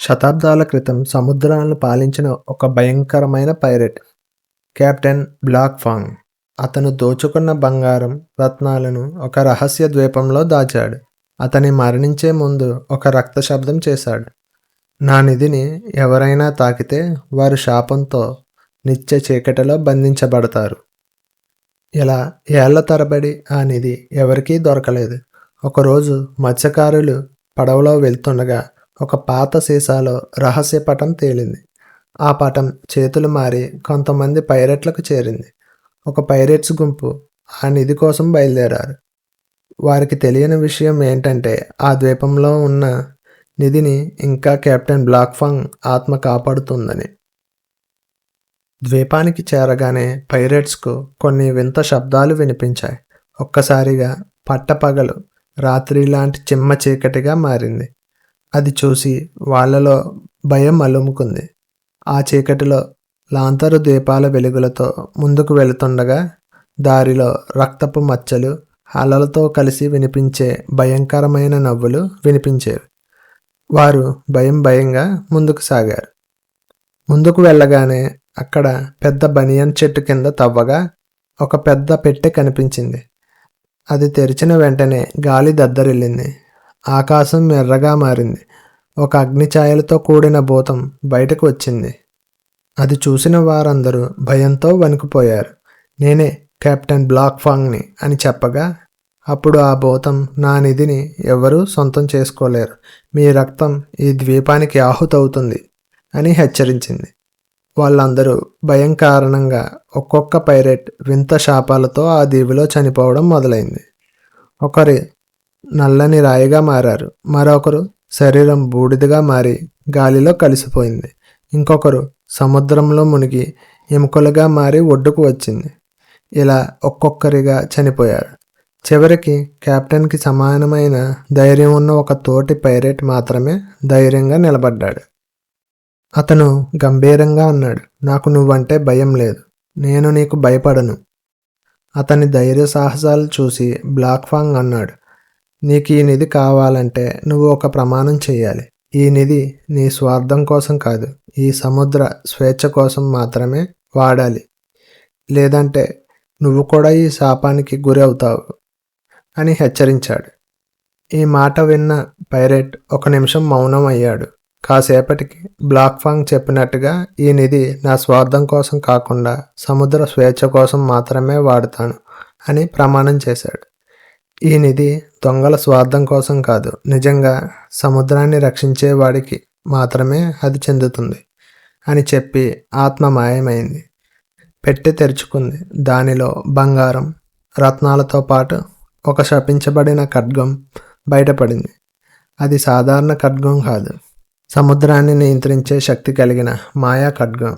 శతాబ్దాల క్రితం సముద్రాలను పాలించిన ఒక భయంకరమైన పైరేట్ కెప్టెన్ బ్లాక్ ఫాంగ్. అతను దోచుకున్న బంగారం, రత్నాలను ఒక రహస్య ద్వీపంలో దాచాడు. అతని మరణించే ముందు ఒక రక్త శబ్దం చేశాడు. నా నిధిని ఎవరైనా తాకితే వారు శాపంతో నిత్య చీకటిలో బంధించబడతారు. ఇలా ఏళ్ల తరబడి ఆ నిధి ఎవరికీ దొరకలేదు. ఒకరోజు మత్స్యకారులు పడవలో వెళ్తుండగా ఒక పాత సీసాలో రహస్య పటం తేలింది. ఆ పటం చేతులు మారి కొంతమంది పైరేట్లకు చేరింది. ఒక పైరేట్స్ గుంపు ఆ నిధి కోసం బయలుదేరారు. వారికి తెలియని విషయం ఏంటంటే ఆ ద్వీపంలో ఉన్న నిధిని ఇంకా కెప్టెన్ బ్లాక్ ఫాంగ్ ఆత్మ కాపాడుతుందని. ద్వీపానికి చేరగానే పైరేట్స్కు కొన్ని వింత శబ్దాలు వినిపించాయి. ఒక్కసారిగా పట్టపగలు రాత్రి లాంటి చిమ్మ చీకటిగా మారింది. అది చూసి వాళ్ళలో భయం అలుముకుంది. ఆ చీకటిలో లాంతరు దీపాల వెలుగులతో ముందుకు వెళుతుండగా దారిలో రక్తపు మచ్చలు, అలలతో కలిసి వినిపించే భయంకరమైన నవ్వులు వినిపించేవి. వారు భయంగా ముందుకు సాగారు. ముందుకు వెళ్ళగానే అక్కడ పెద్ద బనియన్ చెట్టు కింద తవ్వగా ఒక పెద్ద పెట్టె కనిపించింది. అది తెరిచిన వెంటనే గాలి దద్దరిల్లింది. ఆకాశం ఎర్రగా మారింది. ఒక అగ్నిఛాయలతో కూడిన భూతం బయటకు వచ్చింది. అది చూసిన వారందరూ భయంతో వణికిపోయారు. నేనే కెప్టెన్ బ్లాక్ ఫాంగ్ని అని చెప్పగా అప్పుడు ఆ భూతం, నా నిధిని ఎవరూ సొంతం చేసుకోలేరు, మీ రక్తం ఈ ద్వీపానికి ఆహుతవుతుంది అని హెచ్చరించింది. వాళ్ళందరూ భయం కారణంగా ఒక్కొక్క పైరేట్ వింత శాపాలతో ఆ దీవిలో చనిపోవడం మొదలైంది. ఒకరు నల్లని రాయిగా మారారు. మరొకరు శరీరం బూడిదగా మారి గాలిలో కలిసిపోయింది. ఇంకొకరు సముద్రంలో మునిగి ఎముకలుగా మారి ఒడ్డుకు వచ్చింది. ఇలా ఒక్కొక్కరిగా చనిపోయారు. చివరికి కెప్టెన్కి సమానమైన ధైర్యం ఉన్న ఒక తోటి పైరేట్ మాత్రమే ధైర్యంగా నిలబడ్డాడు. అతను గంభీరంగా అన్నాడు, నాకు నువ్వంటే భయం లేదు, నేను నీకు భయపడను. అతని ధైర్య సాహసాలు చూసి బ్లాక్ ఫాంగ్ అన్నాడు, నీకు ఈ నిధి కావాలంటే నువ్వు ఒక ప్రమాణం చేయాలి. ఈ నిధి నీ స్వార్థం కోసం కాదు, ఈ సముద్ర స్వేచ్ఛ కోసం మాత్రమే వాడాలి. లేదంటే నువ్వు కూడా ఈ శాపానికి గురి అవుతావు అని హెచ్చరించాడు. ఈ మాట విన్న పైరేట్ ఒక నిమిషం మౌనం అయ్యాడు. కాసేపటికి బ్లాక్ ఫాంగ్ చెప్పినట్టుగా ఈ నిధి నా స్వార్థం కోసం కాకుండా సముద్ర స్వేచ్ఛ కోసం మాత్రమే వాడతాను అని ప్రమాణం చేశాడు. ఈ నిధి దొంగల స్వార్థం కోసం కాదు, నిజంగా సముద్రాన్ని రక్షించే వాడికి మాత్రమే అది చెందుతుంది అని చెప్పి ఆత్మ మాయమైంది. పెట్టె తెరుచుకుంది. దానిలో బంగారం, రత్నాలతో పాటు ఒక శపించబడిన ఖడ్గం బయటపడింది. అది సాధారణ ఖడ్గం కాదు, సముద్రాన్ని నియంత్రించే శక్తి కలిగిన మాయా ఖడ్గం.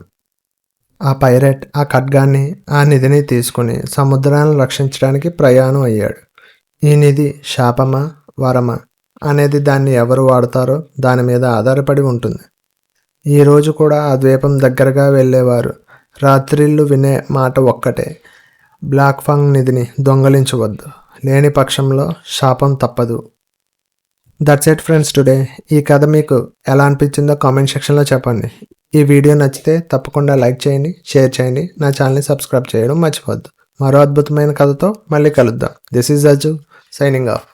ఆ పైరేట్ ఆ ఖడ్గాన్ని, ఆ నిధిని తీసుకుని సముద్రాన్ని రక్షించడానికి ప్రయాణం అయ్యాడు. ఈ నిధి శాపమా వరమా అనేది దాన్ని ఎవరు వాడతారో దాని మీద ఆధారపడి ఉంటుంది. ఈరోజు కూడా ఆ ద్వీపం దగ్గరగా వెళ్ళేవారు రాత్రిళ్ళు వినే మాట ఒక్కటే, బ్లాక్ ఫాంగ్ నిధిని దొంగలించవద్దు, లేని పక్షంలో శాపం తప్పదు. That's it friends today. ఈ కథ మీకు ఎలా అనిపించిందో కామెంట్ సెక్షన్లో చెప్పండి. ఈ వీడియో నచ్చితే తప్పకుండా లైక్ చేయండి, షేర్ చేయండి, నా ఛానల్ని సబ్స్క్రైబ్ చేయడం మర్చిపోవద్దు. మరో అద్భుతమైన కథతో మళ్ళీ కలుద్దాం. This is Ajju signing off.